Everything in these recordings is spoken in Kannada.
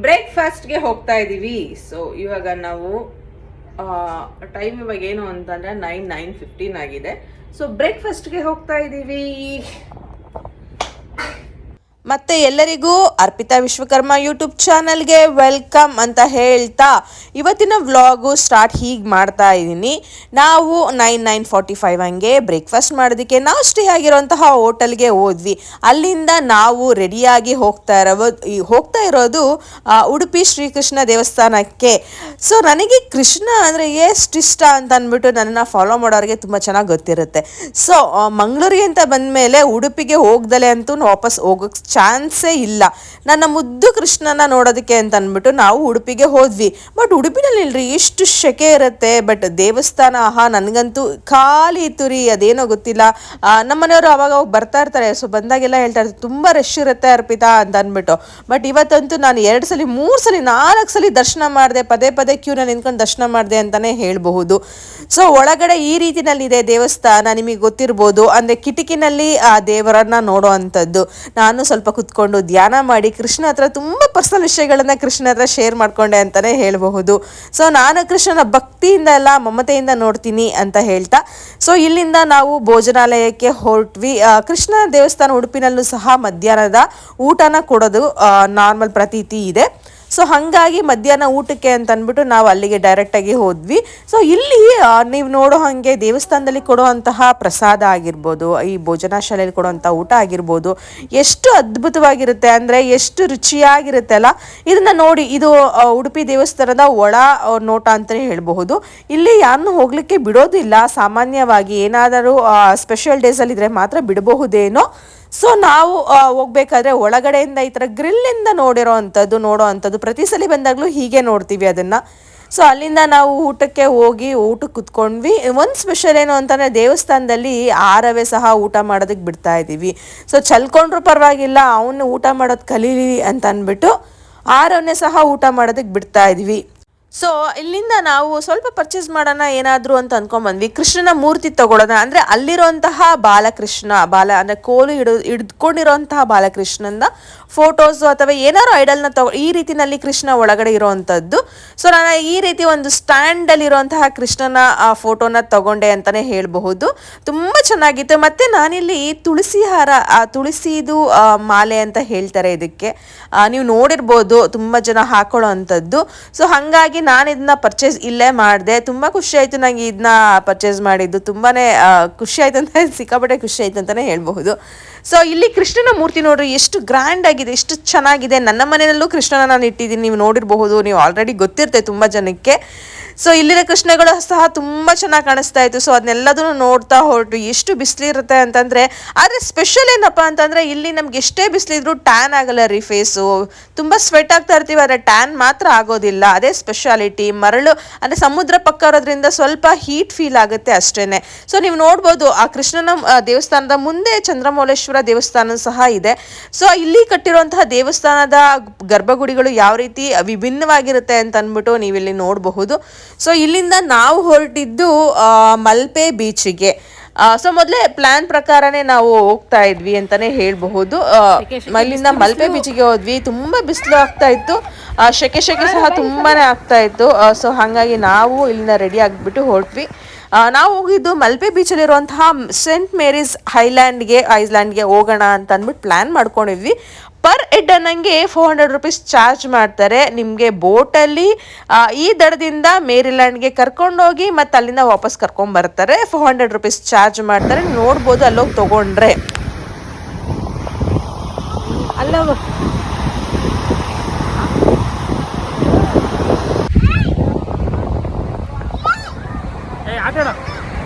ಬ್ರೇಕ್ಫಾಸ್ಟ್ಗೆ ಹೋಗ್ತಾ ಇದ್ದೀವಿ. ಸೊ ಇವಾಗ ನಾವು ಟೈಮ್ ಇವಾಗ ಏನು ಅಂತಂದ್ರೆ 9:15 ಆಗಿದೆ. ಸೊ ಬ್ರೇಕ್ಫಾಸ್ಟ್ಗೆ ಹೋಗ್ತಾ ಇದ್ದೀವಿ. ಮತ್ತೆ ಎಲ್ಲರಿಗೂ ಅರ್ಪಿತಾ ವಿಶ್ವಕರ್ಮ ಯೂಟ್ಯೂಬ್ ಚಾನಲ್ಗೆ ವೆಲ್ಕಮ್ ಅಂತ ಹೇಳ್ತಾ ಇವತ್ತಿನ ವ್ಲಾಗು ಸ್ಟಾರ್ಟ್ ಹೀಗೆ ಮಾಡ್ತಾ ಇದ್ದೀನಿ. ನಾವು 9:45 ಹಂಗೆ ಬ್ರೇಕ್ಫಾಸ್ಟ್ ಮಾಡೋದಕ್ಕೆ ನಾವು ಸ್ಟೇ ಆಗಿರೋಂತಹ ಹೋಟೆಲ್ಗೆ ಹೋದ್ವಿ. ಅಲ್ಲಿಂದ ನಾವು ರೆಡಿಯಾಗಿ ಹೋಗ್ತಾ ಇರೋದು ಉಡುಪಿ ಶ್ರೀಕೃಷ್ಣ ದೇವಸ್ಥಾನಕ್ಕೆ. ಸೊ ನನಗೆ ಕೃಷ್ಣ ಅಂದರೆ ಎಷ್ಟು ಇಷ್ಟ ಅಂತ ಅಂದ್ಬಿಟ್ಟು ನನ್ನನ್ನು ಫಾಲೋ ಮಾಡೋರಿಗೆ ತುಂಬ ಚೆನ್ನಾಗಿ ಗೊತ್ತಿರುತ್ತೆ. ಸೊ ಮಂಗಳೂರಿಗೆ ಅಂತ ಬಂದಮೇಲೆ ಉಡುಪಿಗೆ ಹೋಗ್ದಲೆ ಅಂತೂ ವಾಪಸ್ ಹೋಗೋಕ್ಕೆ ಚಾನ್ಸೇ ಇಲ್ಲ. ನನ್ನ ಮುದ್ದು ಕೃಷ್ಣನ ನೋಡೋದಕ್ಕೆ ಅಂತ ಅಂದ್ಬಿಟ್ಟು ನಾವು ಉಡುಪಿಗೆ ಹೋದ್ವಿ. ಬಟ್ ಉಡುಪಿನಲ್ಲಿ ಇಲ್ರಿ ಎಷ್ಟು ಸೆಕೆ ಇರುತ್ತೆ. ಬಟ್ ದೇವಸ್ಥಾನ ನನಗಂತೂ ಖಾಲಿ ಇತ್ತು ರೀ. ಅದೇನೋ ಗೊತ್ತಿಲ್ಲ. ನಮ್ಮನೆಯವರು ಅವಾಗ ಬರ್ತಾ ಇರ್ತಾರೆ. ಸೊ ಬಂದಾಗೆಲ್ಲ ಹೇಳ್ತಾ ಇರ್ತಾರೆ ತುಂಬ ರಶ್ ಇರುತ್ತೆ ಅರ್ಪಿತಾ ಅಂತ ಅಂದ್ಬಿಟ್ಟು. ಬಟ್ ಇವತ್ತಂತೂ ನಾನು 2 ಸಲ 3 ಸಲ 4 ಸಲ ದರ್ಶನ ಮಾಡಿದೆ. ಪದೇ ಕ್ಯೂನಲ್ಲಿ ನಿಂತ್ಕೊಂಡು ದರ್ಶನ ಮಾಡಿದೆ ಅಂತಲೇ ಹೇಳಬಹುದು. ಸೊ ಒಳಗಡೆ ಈ ರೀತಿನಲ್ಲಿದೆ ದೇವಸ್ಥಾನ. ನಿಮಗೆ ಗೊತ್ತಿರ್ಬೋದು, ಅಂದರೆ ಕಿಟಕಿನಲ್ಲಿ ಆ ದೇವರನ್ನ ನೋಡೋ ಅಂಥದ್ದು. ನಾನು ಸ್ವಲ್ಪ ಕುತ್ಕೊಂಡು ಧ್ಯಾನ ಮಾಡಿ ಕೃಷ್ಣ ಹತ್ರ ತುಂಬ ಪರ್ಸನಲ್ ವಿಷಯಗಳನ್ನ ಕೃಷ್ಣ ಹತ್ರ ಶೇರ್ ಮಾಡ್ಕೊಂಡೆ ಅಂತಾನೆ ಹೇಳಬಹುದು. ಸೊ ನಾನು ಕೃಷ್ಣನ ಭಕ್ತಿಯಿಂದ ಎಲ್ಲ ಮಮತೆಯಿಂದ ನೋಡ್ತೀನಿ ಅಂತ ಹೇಳ್ತಾ ಸೊ ಇಲ್ಲಿಂದ ನಾವು ಭೋಜನಾಲಯಕ್ಕೆ ಹೊರಟ್ವಿ. ಕೃಷ್ಣ ದೇವಸ್ಥಾನ ಉಡುಪಿನಲ್ಲೂ ಸಹ ಮಧ್ಯಾಹ್ನದ ಊಟನ ಕೊಡೋದು ನಾರ್ಮಲ್ ಪ್ರತೀತಿ ಇದೆ. ಸೊ ಹಾಗಾಗಿ ಮಧ್ಯಾಹ್ನ ಊಟಕ್ಕೆ ಅಂತ ಅಂದ್ಬಿಟ್ಟು ನಾವು ಅಲ್ಲಿಗೆ ಡೈರೆಕ್ಟಾಗಿ ಹೋದ್ವಿ. ಸೊ ಇಲ್ಲಿ ನೀವು ನೋಡೋ ಹಾಗೆ ದೇವಸ್ಥಾನದಲ್ಲಿ ಕೊಡುವಂತಹ ಪ್ರಸಾದ ಆಗಿರ್ಬೋದು, ಈ ಭೋಜನ ಶಾಲೆಯಲ್ಲಿ ಕೊಡುವಂಥ ಊಟ ಆಗಿರ್ಬೋದು, ಎಷ್ಟು ಅದ್ಭುತವಾಗಿರುತ್ತೆ ಅಂದರೆ ಎಷ್ಟು ರುಚಿಯಾಗಿರುತ್ತೆ ಅಲ್ಲ. ಇದನ್ನು ನೋಡಿ, ಇದು ಉಡುಪಿ ದೇವಸ್ಥಾನದ ಒಳ ನೋಟ ಅಂತಲೇ ಹೇಳಬಹುದು. ಇಲ್ಲಿ ಯಾರನ್ನೂ ಹೋಗಲಿಕ್ಕೆ ಬಿಡೋದಿಲ್ಲ. ಸಾಮಾನ್ಯವಾಗಿ ಏನಾದರೂ ಸ್ಪೆಷಲ್ ಡೇಸಲ್ಲಿದ್ದರೆ ಮಾತ್ರ ಬಿಡಬಹುದೇನೋ. ಸೊ ನಾವು ಹೋಗ್ಬೇಕಾದ್ರೆ ಒಳಗಡೆಯಿಂದ ಈ ಥರ ಗ್ರಿಲ್ಲಿಂದ ನೋಡೋ ಅಂಥದ್ದು ಪ್ರತಿ ಸಲ ಬಂದಾಗಲೂ ಹೀಗೆ ನೋಡ್ತೀವಿ ಅದನ್ನು. ಸೊ ಅಲ್ಲಿಂದ ನಾವು ಊಟಕ್ಕೆ ಹೋಗಿ ಊಟಕ್ಕೆ ಕುತ್ಕೊಂಡ್ವಿ. ಒಂದು ಸ್ಪೆಷಲ್ ಏನು ಅಂತಂದರೆ ದೇವಸ್ಥಾನದಲ್ಲಿ ಆರವೇ ಸಹ ಊಟ ಮಾಡೋದಕ್ಕೆ ಬಿಡ್ತಾ ಇದ್ದೀವಿ. ಸೊ ಚಲ್ಕೊಂಡ್ರೂ ಪರವಾಗಿಲ್ಲ, ಅವನು ಊಟ ಮಾಡೋದು ಕಲೀಲಿ ಅಂತ ಅಂದ್ಬಿಟ್ಟು ಆರವನ್ನೇ ಸಹ ಊಟ ಮಾಡೋದಕ್ಕೆ ಬಿಡ್ತಾ ಇದ್ವಿ. ಸೊ ಇಲ್ಲಿಂದ ನಾವು ಸ್ವಲ್ಪ ಪರ್ಚೇಸ್ ಮಾಡೋಣ ಏನಾದರೂ ಅಂತ ಅಂದ್ಕೊಂಡ್ಬಂದ್ವಿ. ಕೃಷ್ಣನ ಮೂರ್ತಿ ತಗೊಳ್ಳೋಣ ಅಂದರೆ ಅಲ್ಲಿರೋಂತಹ ಅಂದರೆ ಕೋಲು ಹಿಡ್ಕೊಂಡಿರೋಂತಹ ಬಾಲಕೃಷ್ಣನ ಫೋಟೋಸು ಅಥವಾ ಏನಾದ್ರು ಐಡಲ್ನ ಈ ರೀತಿನಲ್ಲಿ ಕೃಷ್ಣ ಒಳಗಡೆ ಇರೋವಂಥದ್ದು. ಸೊ ನಾನು ಈ ರೀತಿ ಒಂದು ಸ್ಟ್ಯಾಂಡಲ್ಲಿರುವಂತಹ ಕೃಷ್ಣನ ಫೋಟೋನ ತಗೊಂಡೆ ಅಂತಲೇ ಹೇಳಬಹುದು. ತುಂಬ ಚೆನ್ನಾಗಿತ್ತು. ಮತ್ತು ನಾನಿಲ್ಲಿ ತುಳಸಿದು ಮಾಲೆ ಅಂತ ಹೇಳ್ತಾರೆ ಇದಕ್ಕೆ. ನೀವು ನೋಡಿರ್ಬೋದು ತುಂಬ ಜನ ಹಾಕೊಳ್ಳೋ ಅಂಥದ್ದು. ಸೊ ಹಾಗಾಗಿ ನಾನು ಇದನ್ನ ಪರ್ಚೇಸ್ ಇಲ್ಲೇ ಮಾಡಿದೆ. ತುಂಬ ಖುಷಿ ಆಯಿತು ನನಗೆ ಇದನ್ನ ಪರ್ಚೇಸ್ ಮಾಡಿದ್ದು. ತುಂಬಾ ಖುಷಿ ಆಯ್ತು ಅಂತ, ಸಿಕ್ಕಾಪಟ್ಟೆ ಖುಷಿ ಆಯ್ತು ಅಂತಲೇ ಹೇಳಬಹುದು. ಸೊ ಇಲ್ಲಿ ಕೃಷ್ಣನ ಮೂರ್ತಿ ನೋಡ್ರಿ ಎಷ್ಟು ಗ್ರ್ಯಾಂಡ್ ಆಗಿದೆ, ಎಷ್ಟು ಚೆನ್ನಾಗಿದೆ. ನನ್ನ ಮನೆಯಲ್ಲೂ ಕೃಷ್ಣನ ನಾನು ಇಟ್ಟಿದ್ದೀನಿ, ನೀವು ನೋಡಿರಬಹುದು. ನೀವು ಆಲ್ರೆಡಿ ಗೊತ್ತಿರುತ್ತೆ ತುಂಬ ಜನಕ್ಕೆ. ಸೊ ಇಲ್ಲಿನ ಕೃಷ್ಣಗಳು ಸಹ ತುಂಬ ಚೆನ್ನಾಗಿ ಕಾಣಿಸ್ತಾ ಇತ್ತು. ಸೊ ಅದನ್ನೆಲ್ಲದನ್ನು ನೋಡ್ತಾ ಹೊರಟು ಎಷ್ಟು ಬಿಸಿಲಿರುತ್ತೆ ಅಂತಂದರೆ, ಆದರೆ ಸ್ಪೆಷಲ್ ಏನಪ್ಪ ಅಂತಂದರೆ ಇಲ್ಲಿ ನಮ್ಗೆ ಎಷ್ಟೇ ಬಿಸಿಲಿದ್ರು ಟ್ಯಾನ್ ಆಗಲ್ಲ ರೀ ಫೇಸು. ತುಂಬ ಸ್ವೆಟ್ ಆಗ್ತಾ ಇರ್ತೀವಿ, ಆದರೆ ಟ್ಯಾನ್ ಮಾತ್ರ ಆಗೋದಿಲ್ಲ. ಅದೇ ಸ್ಪೆಷಾಲಿಟಿ. ಮರಳು ಅಂದರೆ ಸಮುದ್ರ ಪಕ್ಕ ಇರೋದ್ರಿಂದ ಸ್ವಲ್ಪ ಹೀಟ್ ಫೀಲ್ ಆಗುತ್ತೆ ಅಷ್ಟೇ. ಸೊ ನೀವು ನೋಡ್ಬೋದು ಆ ಕೃಷ್ಣನ ದೇವಸ್ಥಾನದ ಮುಂದೆ ಚಂದ್ರಮೌಳೇಶ್ವರ ದೇವಸ್ಥಾನ ಸಹ ಇದೆ. ಸೊ ಇಲ್ಲಿ ಕಟ್ಟಿರುವಂತಹ ದೇವಸ್ಥಾನದ ಗರ್ಭಗುಡಿಗಳು ಯಾವ ರೀತಿ ವಿಭಿನ್ನವಾಗಿರುತ್ತೆ ಅಂತ ಅಂದ್ಬಿಟ್ಟು ನೀವಿಲ್ಲಿ ನೋಡಬಹುದು. ಸೊ ಇಲ್ಲಿಂದ ನಾವು ಹೊರಟಿದ್ದು ಮಲ್ಪೆ ಬೀಚಿಗೆ. ಸೊ ಮೊದಲೇ ಪ್ಲಾನ್ ಪ್ರಕಾರನೇ ನಾವು ಹೋಗ್ತಾ ಇದ್ವಿ ಅಂತಾನೆ ಹೇಳಬಹುದು. ಇಲ್ಲಿಂದ ಮಲ್ಪೆ ಬೀಚಿಗೆ ಹೋದ್ವಿ. ತುಂಬ ಬಿಸಿಲು ಆಗ್ತಾ ಇತ್ತು, ಶೆಕೆ ಸಹ ತುಂಬಾನೇ ಆಗ್ತಾ ಇತ್ತು. ಸೊ ಹಾಗಾಗಿ ನಾವು ಇಲ್ಲಿಂದ ರೆಡಿ ಆಗಿಬಿಟ್ಟು ಹೊರಟ್ವಿ. ನಾವು ಹೋಗಿದ್ದು ಮಲ್ಪೆ ಬೀಚಲ್ಲಿರುವಂತಹ ಸೆಂಟ್ ಮೇರೀಸ್ ಐಲ್ಯಾಂಡ್ಗೆ ಹೋಗೋಣ ಅಂತ ಅಂದ್ಬಿಟ್ಟು ಪ್ಲ್ಯಾನ್ ಮಾಡ್ಕೊಂಡಿದ್ವಿ. ಪರ್ ಹೆಡ್ ಅನ್ನಂಗೆ 400 ರೂಪೀಸ್ ಚಾರ್ಜ್ ಮಾಡ್ತಾರೆ. ನಿಮಗೆ ಬೋಟಲ್ಲಿ ಈ ದಡದಿಂದ ಮೇರಿಲ್ಯಾಂಡ್ಗೆ ಕರ್ಕೊಂಡೋಗಿ ಮತ್ತು ಅಲ್ಲಿಂದ ವಾಪಸ್ ಕರ್ಕೊಂಡ್ಬರ್ತಾರೆ. 400 ರೂಪೀಸ್ ಚಾರ್ಜ್ ಮಾಡ್ತಾರೆ. ನೋಡ್ಬೋದು ಅಲ್ಲೋಗಿ ತೊಗೊಂಡ್ರೆ.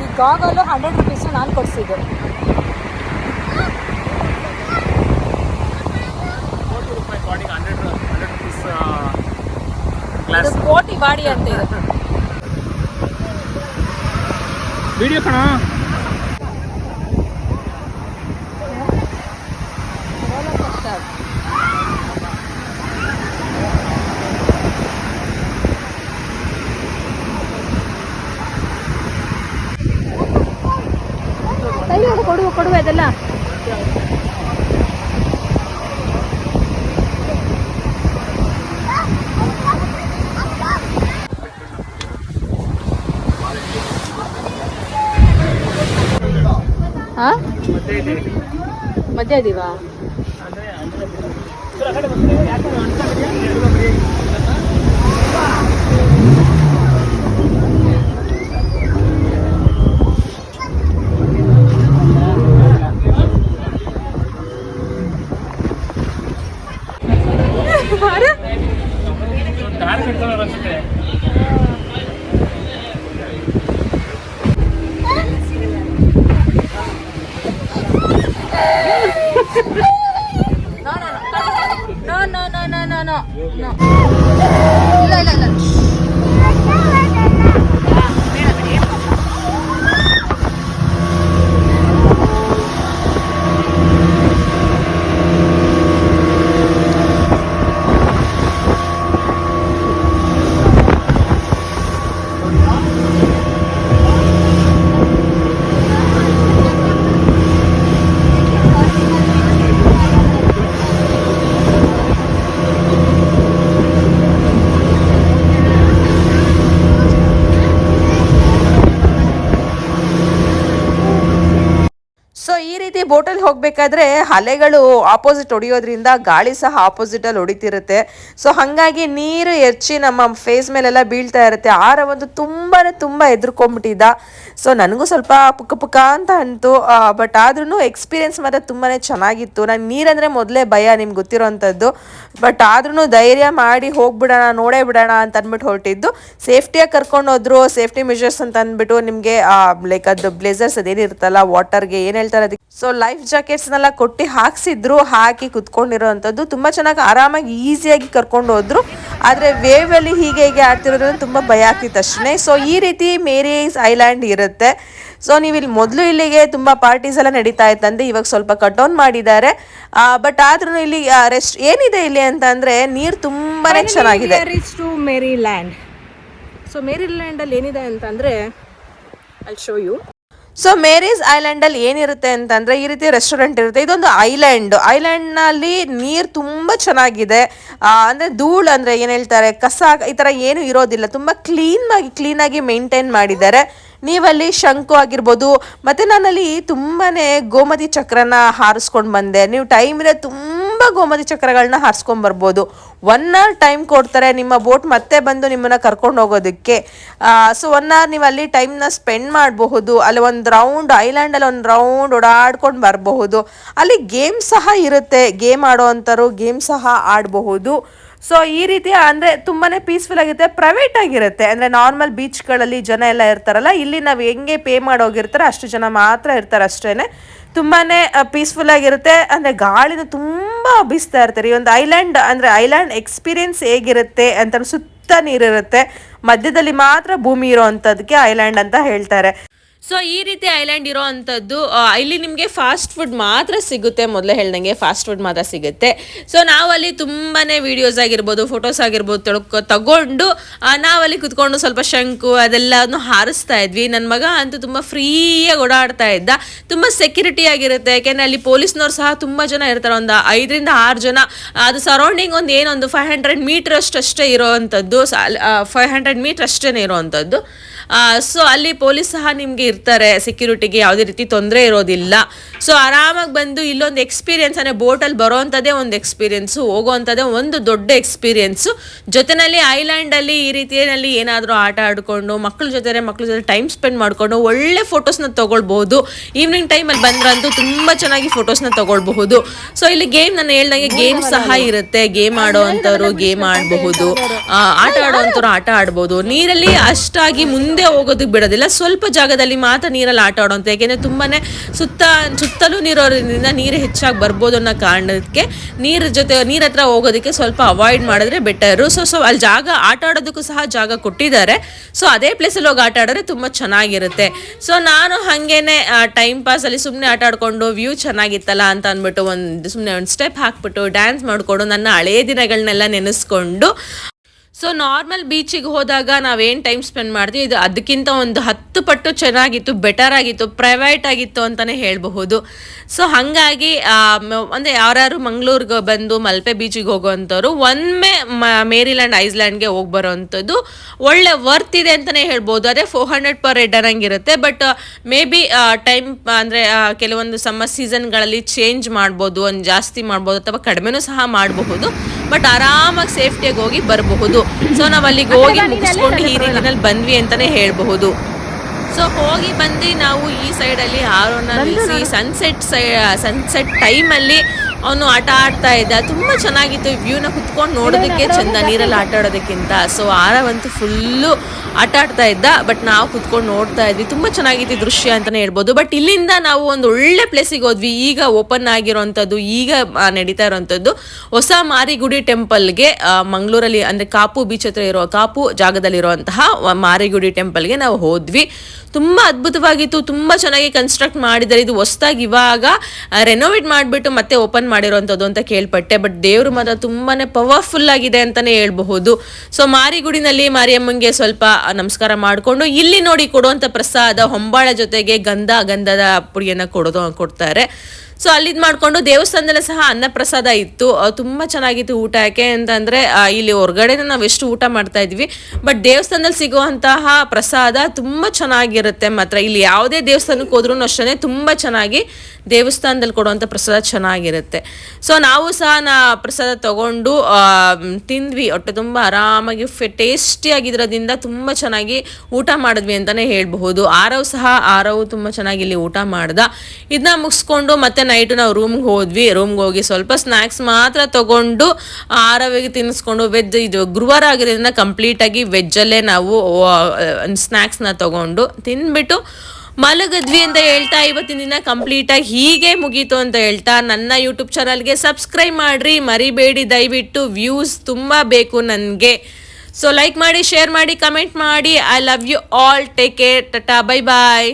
ಈ ಗಾಗಲು 100 ರೂಪೀಸ್ ನಾನು ಕೊಡಿಸಿದ್ದು. ಕೋಟಿ ಬಾಡಿ ಅಂತ ಇದೆ. ವಿಡಿಯೋ ಕಣ ಕೊಡುವ ಅದೆಲ್ಲ ಮಧ್ಯ ಇದೀವಾ? No. ಇಲ್ಲ. ಸೊ ಈ ರೀತಿ ಬೋಟಲ್ಲಿ ಹೋಗಬೇಕಾದ್ರೆ ಅಲೆಗಳು ಆಪೋಸಿಟ್ ಹೊಡಿಯೋದ್ರಿಂದ ಗಾಳಿ ಸಹ ಆಪೋಸಿಟಲ್ಲಿ ಹೊಡಿತಿರುತ್ತೆ. ಸೊ ಹಾಗಾಗಿ ನೀರು ಹೆಚ್ಚಿ ನಮ್ಮ ಫೇಸ್ ಮೇಲೆಲ್ಲ ಬೀಳ್ತಾ ಇರುತ್ತೆ. ಆರವಂತೂ ತುಂಬ ಹೆದರ್ಕೊಂಡ್ಬಿಟ್ಟಿದ್ದ. ಸೊ ನನಗೂ ಸ್ವಲ್ಪ ಪುಕ್ಕ ಅಂತ ಅಂತು. ಬಟ್ ಆದ್ರೂ ಎಕ್ಸ್ಪೀರಿಯೆನ್ಸ್ ಮಾತ್ರ ತುಂಬಾ ಚೆನ್ನಾಗಿತ್ತು. ನಾನು ನೀರಂದರೆ ಮೊದಲೇ ಭಯ, ನಿಮ್ಗೆ ಗೊತ್ತಿರೋ ಅಂಥದ್ದು. ಬಟ್ ಆದ್ರೂ ಧೈರ್ಯ ಮಾಡಿ ಹೋಗ್ಬಿಡೋಣ, ನೋಡೇ ಬಿಡೋಣ ಅಂತ ಅಂದ್ಬಿಟ್ಟು ಹೊರಟಿದ್ದು. ಸೇಫ್ಟಿಯಾಗಿ ಕರ್ಕೊಂಡು ಹೋದ್ರು. ಸೇಫ್ಟಿ ಮೆಷರ್ಸ್ ಅಂತ ಅಂದ್ಬಿಟ್ಟು ನಿಮಗೆ ಲೈಕ್ ಅದು ಬ್ಲೇಸರ್ಸ್ ಅದೇನಿರುತ್ತಲ್ಲ ವಾಟರ್ಗೆ ಏನು ಹೇಳ್ತಾರೆ ಅದಕ್ಕೆ, ಸೊ ಲೈಫ್ ಜಾಕೆಟ್ಸ್ನೆಲ್ಲ ಕೊಟ್ಟು ಹಾಕ್ಸಿದ್ರು. ಹಾಕಿ ಕುತ್ಕೊಂಡಿರೋ ಅಂಥದ್ದು ತುಂಬ ಚೆನ್ನಾಗಿ ಆರಾಮಾಗಿ ಈಸಿಯಾಗಿ ಕರ್ಕೊಂಡು ಹೋದ್ರು. ಆದರೆ ವೇವಲ್ಲಿ ಹೀಗೆ ಆಡ್ತಿರೋದ್ರಿಂದ ತುಂಬ ಭಯ ಆಗ್ತಿತ್ತು ಅಷ್ಟೇ. ಸೊ ಈ ರೀತಿ ಮೇರೀಸ್ ಐಲ್ಯಾಂಡ್ ಇರುತ್ತೆ. ಸೊ ನೀವು ಇಲ್ಲಿ ಮೊದಲು ಇಲ್ಲಿಗೆ ತುಂಬ ಪಾರ್ಟೀಸ್ ಎಲ್ಲ ನಡೀತಾ ಇತ್ತಂದ್ರೆ ಇವಾಗ ಸ್ವಲ್ಪ ಕಟ್ ಡೌನ್ ಮಾಡಿದ್ದಾರೆ. ಬಟ್ ಆದ್ರೂ ಇಲ್ಲಿ ರೆಸ್ಟ್ ಏನಿದೆ ಇಲ್ಲಿ ಅಂತ ಅಂದರೆ ನೀರು ತುಂಬಾ ಚೆನ್ನಾಗಿದೆ. To Maryland. ಸೊ ಮೇರಿಲ್ಯಾಂಡಲ್ಲಿ ಏನಿದೆ ಅಂತಂದರೆ I show you. So Mary's ಐಲ್ಯಾಂಡಲ್ಲಿ ಏನಿರುತ್ತೆ ಅಂತಂದರೆ ಈ ರೀತಿ ರೆಸ್ಟೋರೆಂಟ್ ಇರುತ್ತೆ. ಇದೊಂದು ಐಲ್ಯಾಂಡ್ನಲ್ಲಿ ನೀರು ತುಂಬ ಚೆನ್ನಾಗಿದೆ. ಅಂದರೆ ಧೂಳು ಅಂದರೆ ಏನು ಹೇಳ್ತಾರೆ ಕಸ ಈ ಥರ ಏನೂ ಇರೋದಿಲ್ಲ. ತುಂಬ ಕ್ಲೀನಾಗಿ ಮೇಂಟೈನ್ ಮಾಡಿದ್ದಾರೆ. ನೀವಲ್ಲಿ ಶಂಕು ಆಗಿರ್ಬೋದು. ಮತ್ತು ನಾನಲ್ಲಿ ತುಂಬಾ ಗೋಮತಿ ಚಕ್ರನ ಹಾರಿಸ್ಕೊಂಡು ಬಂದೆ. ನೀವು ಟೈಮ್ ಇರೋ ತುಂಬ ಗೋಮತಿ ಚಕ್ರಗಳನ್ನ ಹಾರಿಸ್ಕೊಂಬರ್ಬೋದು. 1 hour ಟೈಮ್ ಕೊಡ್ತಾರೆ ನಿಮ್ಮ ಬೋಟ್ ಮತ್ತೆ ಬಂದು ನಿಮ್ಮನ್ನು ಕರ್ಕೊಂಡು ಹೋಗೋದಕ್ಕೆ. ಸೊ 1 hour ನೀವು ಅಲ್ಲಿ ಟೈಮ್ನ ಸ್ಪೆಂಡ್ ಮಾಡಬಹುದು. ಅಲ್ಲಿ ಐಲ್ಯಾಂಡಲ್ಲಿ ಒಂದು ರೌಂಡ್ ಓಡಾಡ್ಕೊಂಡು ಬರಬಹುದು. ಅಲ್ಲಿ ಗೇಮ್ ಸಹ ಇರುತ್ತೆ. ಗೇಮ್ ಆಡೋವಂಥವ್ರು ಗೇಮ್ ಸಹ ಆಡಬಹುದು. ಸೊ ಈ ರೀತಿ ಅಂದರೆ ತುಂಬಾ ಪೀಸ್ಫುಲ್ ಆಗಿರುತ್ತೆ, ಪ್ರೈವೇಟ್ ಆಗಿರುತ್ತೆ. ಅಂದರೆ ನಾರ್ಮಲ್ ಬೀಚ್ಗಳಲ್ಲಿ ಜನ ಎಲ್ಲ ಇರ್ತಾರಲ್ಲ, ಇಲ್ಲಿ ನಾವು ಹೆಂಗೆ ಪೇ ಮಾಡೋಗಿರ್ತಾರೆ ಅಷ್ಟು ಜನ ಮಾತ್ರ ಇರ್ತಾರೆ ಅಷ್ಟೇ. ತುಂಬಾ ಪೀಸ್ಫುಲ್ ಆಗಿರುತ್ತೆ. ಅಂದರೆ ಗಾಳಿನ ತುಂಬ ಬೀಸ್ತಾ ಇರ್ತಾರೆ. ಈ ಒಂದು ಐಲ್ಯಾಂಡ್ ಎಕ್ಸ್ಪೀರಿಯನ್ಸ್ ಹೇಗಿರುತ್ತೆ ಅಂತ ಸುತ್ತ ನೀರಿರುತ್ತೆ, ಮಧ್ಯದಲ್ಲಿ ಮಾತ್ರ ಭೂಮಿ ಇರೋ ಅಂಥದ್ದಕ್ಕೆ ಐಲ್ಯಾಂಡ್ ಅಂತ ಹೇಳ್ತಾರೆ. ಸೊ ಈ ರೀತಿ ಐಲ್ಯಾಂಡ್ ಇರೋ ಅಂಥದ್ದು. ಇಲ್ಲಿ ನಿಮಗೆ ಫಾಸ್ಟ್ ಫುಡ್ ಮಾತ್ರ ಸಿಗುತ್ತೆ. ಮೊದಲೇ ಹೇಳ್ದಂಗೆ ಫಾಸ್ಟ್ ಫುಡ್ ಮಾತ್ರ ಸಿಗುತ್ತೆ. ಸೊ ನಾವಲ್ಲಿ ತುಂಬಾ ವೀಡಿಯೋಸ್ ಆಗಿರ್ಬೋದು, ಫೋಟೋಸ್ ಆಗಿರ್ಬೋದು ತಗೊಂಡು ನಾವಲ್ಲಿ ಕುತ್ಕೊಂಡು ಸ್ವಲ್ಪ ಶಂಕು ಅದೆಲ್ಲನೂ ಹಾರಿಸ್ತಾ ಇದ್ವಿ. ನನ್ನ ಮಗ ಅಂತೂ ತುಂಬ ಫ್ರೀಯಾಗಿ ಓಡಾಡ್ತಾ ಇದ್ದ. ತುಂಬ ಸೆಕ್ಯೂರಿಟಿ ಆಗಿರುತ್ತೆ. ಯಾಕೆಂದರೆ ಅಲ್ಲಿ ಪೊಲೀಸ್ನವ್ರು ಸಹ ತುಂಬ ಜನ ಇರ್ತಾರೆ. ಒಂದು 5 ರಿಂದ 6 ಜನ. ಅದು ಸರೌಂಡಿಂಗ್ ಒಂದು 500 ಮೀಟರ್ ಅಷ್ಟೇ ಇರೋವಂಥದ್ದು. 500 ಮೀಟರ್ ಅಷ್ಟೇ ಇರೋವಂಥದ್ದು. ಸೊ ಅಲ್ಲಿ ಪೊಲೀಸ್ ಸಹ ನಿಮಗೆ ಇರ್ತಾರೆ. ಸೆಕ್ಯೂರಿಟಿಗೆ ಯಾವುದೇ ರೀತಿ ತೊಂದರೆ ಇರೋದಿಲ್ಲ. ಸೊ ಆರಾಮಾಗಿ ಬಂದು ಇಲ್ಲೊಂದು ಎಕ್ಸ್ಪೀರಿಯೆನ್ಸ್ ಅಂದರೆ ಬೋಟಲ್ಲಿ ಬರೋವಂಥದ್ದೇ ಒಂದು ಎಕ್ಸ್ಪೀರಿಯೆನ್ಸು, ಹೋಗೋವಂಥದ್ದೇ ಒಂದು ದೊಡ್ಡ ಎಕ್ಸ್ಪೀರಿಯೆನ್ಸು. ಜೊತೆಯಲ್ಲಿ ಐಲ್ಯಾಂಡಲ್ಲಿ ಈ ರೀತಿಯಲ್ಲಿ ಏನಾದರೂ ಆಟ ಆಡಿಕೊಂಡು ಮಕ್ಕಳ ಜೊತೆ ಟೈಮ್ ಸ್ಪೆಂಡ್ ಮಾಡಿಕೊಂಡು ಒಳ್ಳೆ ಫೋಟೋಸ್ನ ತೊಗೊಳ್ಬಹುದು. ಈವ್ನಿಂಗ್ ಟೈಮಲ್ಲಿ ಬಂದ್ರಂತೂ ತುಂಬ ಚೆನ್ನಾಗಿ ಫೋಟೋಸ್ನ ತೊಗೊಳ್ಬಹುದು. ಸೊ ಇಲ್ಲಿ ನಾನು ಹೇಳ್ದಂಗೆ ಗೇಮ್ ಸಹ ಇರುತ್ತೆ. ಗೇಮ್ ಆಡೋವಂಥವ್ರು ಗೇಮ್ ಆಡಬಹುದು, ಆಟ ಆಡೋವಂಥವ್ರು ಆಟ ಆಡ್ಬೋದು. ನೀರಲ್ಲಿ ಅಷ್ಟಾಗಿ ಮುಂದೆ ಹೋಗೋದಕ್ಕೆ ಬಿಡೋದಿಲ್ಲ. ಸ್ವಲ್ಪ ಜಾಗದಲ್ಲಿ ಮಾತ್ರ ನೀರಲ್ಲಿ ಆಟ ಆಡೋಂಥ, ಯಾಕೆಂದರೆ ತುಂಬಾ ಸುತ್ತಲೂ ನೀರೋದ್ರಿಂದ ನೀರು ಹೆಚ್ಚಾಗಿ ಬರ್ಬೋದು ಅನ್ನೋ ಕಾರಣಕ್ಕೆ ನೀರ ಹತ್ರ ಹೋಗೋದಕ್ಕೆ ಸ್ವಲ್ಪ ಅವಾಯ್ಡ್ ಮಾಡಿದ್ರೆ ಬೆಟರು. ಸೊ ಅಲ್ಲಿ ಆಟ ಆಡೋದಕ್ಕೂ ಸಹ ಜಾಗ ಕೊಟ್ಟಿದ್ದಾರೆ. ಸೊ ಅದೇ ಪ್ಲೇಸಲ್ಲಿ ಹೋಗಿ ಆಟ ಆಡಿದ್ರೆ ತುಂಬ ಚೆನ್ನಾಗಿರುತ್ತೆ. ಸೊ ನಾನು ಹಾಗೇನೆ ಟೈಮ್ ಪಾಸಲ್ಲಿ ಸುಮ್ಮನೆ ಆಟ ಆಡ್ಕೊಂಡು ವ್ಯೂ ಚೆನ್ನಾಗಿತ್ತಲ್ಲ ಅಂತ ಅಂದ್ಬಿಟ್ಟು ಸುಮ್ಮನೆ ಒಂದು ಸ್ಟೆಪ್ ಹಾಕ್ಬಿಟ್ಟು ಡ್ಯಾನ್ಸ್ ಮಾಡಿಕೊಂಡು ನನ್ನ ಹಳೆಯ ದಿನಗಳನ್ನೆಲ್ಲ ನೆನೆಸ್ಕೊಂಡು ಸೊ ನಾರ್ಮಲ್ ಬೀಚಿಗೆ ಹೋದಾಗ ನಾವೇನು ಟೈಮ್ ಸ್ಪೆಂಡ್ ಮಾಡ್ತೀವಿ ಇದು ಅದಕ್ಕಿಂತ ಒಂದು 10 ಪಟ್ಟು ಚೆನ್ನಾಗಿತ್ತು, ಬೆಟರ್ ಆಗಿತ್ತು, ಪ್ರೈವೇಟ್ ಆಗಿತ್ತು ಅಂತಲೇ ಹೇಳಬಹುದು. ಸೊ ಹಾಗಾಗಿ ಅಂದರೆ ಯಾರ್ಯಾರು ಮಂಗಳೂರಿಗೆ ಬಂದು ಮಲ್ಪೆ ಬೀಚಿಗೆ ಹೋಗೋವಂಥವ್ರು ಒಮ್ಮೆ ಮೇರಿಲ್ಯಾಂಡ್ ಐಸ್ಲ್ಯಾಂಡ್ಗೆ ಹೋಗಿ ಬರೋವಂಥದ್ದು ಒಳ್ಳೆ ವರ್ತ್ ಇದೆ ಅಂತಲೇ ಹೇಳ್ಬೋದು. ಅದೇ 400 ಪರ್ ಹೆಡ್ ಅನ್ನಂಗಿರುತ್ತೆ. ಬಟ್ ಮೇ ಬಿ ಟೈಮ್ ಅಂದರೆ ಕೆಲವೊಂದು ಸಮ್ಮರ್ ಸೀಸನ್ಗಳಲ್ಲಿ ಚೇಂಜ್ ಮಾಡ್ಬೋದು, ಒಂದು ಜಾಸ್ತಿ ಮಾಡ್ಬೋದು ಅಥವಾ ಕಡಿಮೆನೂ ಸಹ ಮಾಡಬಹುದು. ಬಟ್ ಆರಾಮಾಗಿ ಸೇಫ್ಟಿಯಾಗಿ ಹೋಗಿ ಬರಬಹುದು. ಸೊ ನಾವು ಅಲ್ಲಿಗೆ ಹೋಗಿ ಮುಗಿಸ್ಕೊಂಡು ಈ ರೀತಿನಲ್ಲಿ ಬಂದ್ವಿ ಅಂತಲೇ ಹೇಳಬಹುದು. ಸೊ ಹೋಗಿ ಬಂದು ನಾವು ಈ ಸೈಡಲ್ಲಿ ಆರೋನ ನಿಲ್ಲಿಸಿ ಸನ್ಸೆಟ್ ಟೈಮಲ್ಲಿ ಅವನು ಆಟ ಆಡ್ತಾ ಇದ್ದ. ತುಂಬ ಚೆನ್ನಾಗಿತ್ತು, ವ್ಯೂನ ಕುತ್ಕೊಂಡು ನೋಡೋದಕ್ಕೆ ಚಂದ, ನೀರಲ್ಲಿ ಆಟ ಆಡೋದಕ್ಕಿಂತ. ಸೊ ಆರವಂತೂ ಫುಲ್ಲು ಆಟ ಆಡ್ತಾ ಇದ್ದ, ಬಟ್ ನಾವು ಕುತ್ಕೊಂಡು ನೋಡ್ತಾ ಇದ್ವಿ. ತುಂಬ ಚೆನ್ನಾಗಿತ್ತು ದೃಶ್ಯ ಅಂತಲೇ ಹೇಳ್ಬೋದು. ಬಟ್ ಇಲ್ಲಿಂದ ನಾವು ಒಂದು ಒಳ್ಳೆ ಪ್ಲೇಸಿಗೆ ಹೋದ್ವಿ. ಈಗ ಓಪನ್ ಆಗಿರೋವಂಥದ್ದು, ಈಗ ನಡೀತಾ ಇರೋವಂಥದ್ದು ಹೊಸ ಮಾರಿಗುಡಿ ಟೆಂಪಲ್ಗೆ, ಮಂಗಳೂರಲ್ಲಿ ಅಂದರೆ ಕಾಪು ಬೀಚ್ ಹತ್ರ ಇರೋ ಕಾಪು ಜಾಗದಲ್ಲಿರುವಂತಹ ಮಾರಿಗುಡಿ ಟೆಂಪಲ್ಗೆ ನಾವು ಹೋದ್ವಿ. ತುಂಬ ಅದ್ಭುತವಾಗಿತ್ತು, ತುಂಬ ಚೆನ್ನಾಗಿ ಕನ್ಸ್ಟ್ರಕ್ಟ್ ಮಾಡಿದ್ದಾರೆ. ಇದು ಹೊಸದಾಗಿ ಇವಾಗ ರೆನೋವೇಟ್ ಮಾಡಿಬಿಟ್ಟು ಮತ್ತೆ ಓಪನ್ ಮಾಡಿರೋವಂಥದ್ದು ಅಂತ ಕೇಳ್ಪಟ್ಟೆ. ಬಟ್ ದೇವರು ಮಾತ್ರ ತುಂಬಾ ಪವರ್ಫುಲ್ ಆಗಿದೆ ಅಂತಲೇ ಹೇಳ್ಬಹುದು. ಸೊ ಮಾರಿಗುಡಿನಲ್ಲಿ ಮಾರಿಯಮ್ಮಂಗೆ ಸ್ವಲ್ಪ ನಮಸ್ಕಾರ ಮಾಡಿಕೊಂಡು ಇಲ್ಲಿ ನೋಡಿ ಕೊಡುವಂಥ ಪ್ರಸಾದ ಹೊಂಬಾಳೆ ಜೊತೆಗೆ ಗಂಧದ ಪುಡಿಯನ್ನು ಕೊಡ್ತಾರೆ. ಸೊ ಅಲ್ಲಿದ್ದು ಮಾಡಿಕೊಂಡು ದೇವಸ್ಥಾನದಲ್ಲೇ ಸಹ ಅನ್ನಪ್ರಸಾದ ಇತ್ತು. ತುಂಬ ಚೆನ್ನಾಗಿತ್ತು ಊಟ. ಯಾಕೆ ಅಂತಂದರೆ ಇಲ್ಲಿ ಹೊರಗಡೆ ನಾವು ಎಷ್ಟು ಊಟ ಮಾಡ್ತಾ ಇದ್ವಿ, ಬಟ್ ದೇವಸ್ಥಾನದಲ್ಲಿ ಸಿಗುವಂತಹ ಪ್ರಸಾದ ತುಂಬ ಚೆನ್ನಾಗಿರುತ್ತೆ. ಮಾತ್ರ ಇಲ್ಲಿ ಯಾವುದೇ ದೇವಸ್ಥಾನಕ್ಕೆ ಹೋದ್ರೂ ಅಷ್ಟೇ ತುಂಬ ಚೆನ್ನಾಗಿ ದೇವಸ್ಥಾನದಲ್ಲಿ ಕೊಡುವಂಥ ಪ್ರಸಾದ ಚೆನ್ನಾಗಿರುತ್ತೆ. ಸೊ ನಾವು ಸಹ ಪ್ರಸಾದ ತಗೊಂಡು ತಿಂದ್ವಿ. ಹೊಟ್ಟೆ ತುಂಬ ಆರಾಮಾಗಿ ಟೇಸ್ಟಿಯಾಗಿರೋದ್ರಿಂದ ತುಂಬ ಚೆನ್ನಾಗಿ ಊಟ ಮಾಡಿದ್ವಿ ಅಂತಲೇ ಹೇಳಬಹುದು. ಆರವ್ ತುಂಬ ಚೆನ್ನಾಗಿ ಇಲ್ಲಿ ಊಟ ಮಾಡ್ದ. ಇದನ್ನ ಮುಗಿಸ್ಕೊಂಡು ಮತ್ತೆ ನೈಟು ನಾವು ರೂಮ್ಗೆ ಹೋದ್ವಿ. ರೂಮ್ಗೆ ಹೋಗಿ ಸ್ವಲ್ಪ ಸ್ನ್ಯಾಕ್ಸ್ ಮಾತ್ರ ತಗೊಂಡು ಆರವಿಗೆ ತಿನ್ನಿಸ್ಕೊಂಡು ಇದು ಗುರುವಾರ ಆಗಿರೋದ್ರಿಂದ ಕಂಪ್ಲೀಟಾಗಿ ವೆಜ್ಜಲ್ಲೇ ನಾವು ಸ್ನ್ಯಾಕ್ಸ್ನ ತಗೊಂಡು ತಿಂದ್ಬಿಟ್ಟು ಮಲಗಿದ್ವಿ ಅಂತ ಹೇಳ್ತಾ ಇವತ್ತಿನ ದಿನ ಕಂಪ್ಲೀಟಾಗಿ ಹೀಗೆ ಮುಗೀತು ಅಂತ ಹೇಳ್ತಾ ನನ್ನ ಯೂಟ್ಯೂಬ್ ಚಾನಲ್ಗೆ ಸಬ್ಸ್ಕ್ರೈಬ್ ಮಾಡಿರಿ, ಮರಿಬೇಡಿ ದಯವಿಟ್ಟು. ವ್ಯೂಸ್ ತುಂಬ ಬೇಕು ನನಗೆ. ಸೊ ಲೈಕ್ ಮಾಡಿ, ಶೇರ್ ಮಾಡಿ, ಕಮೆಂಟ್ ಮಾಡಿ. I love you all. Take care. Tata, bye bye.